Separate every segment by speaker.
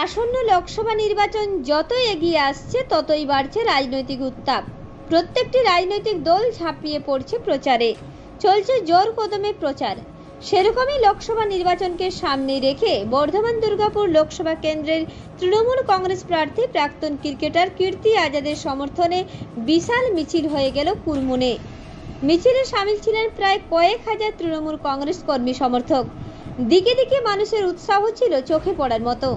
Speaker 1: আসন্ন লোকসভা নির্বাচন যত এগিয়ে আসছে ততই বাড়ছে রাজনৈতিক উত্তাপ। প্রত্যেকটি রাজনৈতিক দল ঝাঁপিয়ে পড়ছে প্রচারে, চলছে জোর কদমে প্রচার। সেরকমই লোকসভা নির্বাচনকে সামনে রেখে বর্ধমান দুর্গাপুর লোকসভা কেন্দ্রের তৃণমূল কংগ্রেস প্রার্থী প্রাক্তন ক্রিকেটার কীর্তি আজাদের সমর্থনে বিশাল মিছিল হয়ে গেল কুরমুনে। মিছিলে সামিল ছিলেন প্রায় কয়েক হাজার তৃণমূল কংগ্রেস কর্মী সমর্থক। দিকে দিকে মানুষের উৎসাহ ছিল চোখে পড়ার মতো।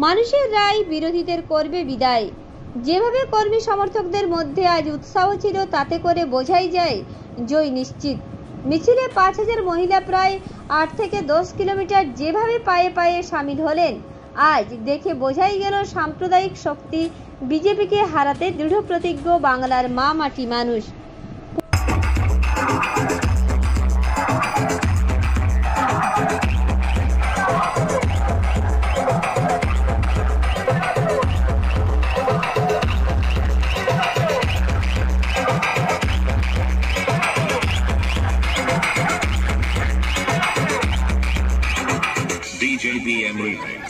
Speaker 1: মানুষের রায় বিরোধীদের করবে বিদায়। যেভাবে কর্মী সমর্থকদের মধ্যে আজ উৎসাহ ছিল তাতে করে বোঝাই যায় জয় নিশ্চিত। মিছিলে 5000 মহিলা প্রায় 8 থেকে 10 কিলোমিটার যেভাবে পায়ে পায়ে সামিল হলেন, আজ দেখে বোঝাই গেল সাম্প্রদায়িক শক্তি বিজেপিকে হারাতে দৃঢ় প্রতিজ্ঞ বাংলার মা মাটি মানুষ।
Speaker 2: DJ BM Remix.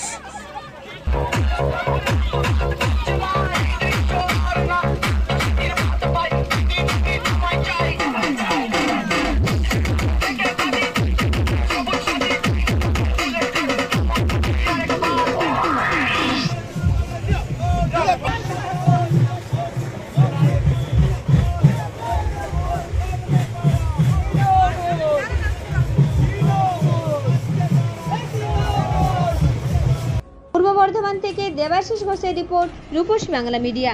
Speaker 1: পূর্ব বর্ধমান থেকে দেবাশিস ঘোষের রিপোর্ট, রূপসী বাংলা মিডিয়া।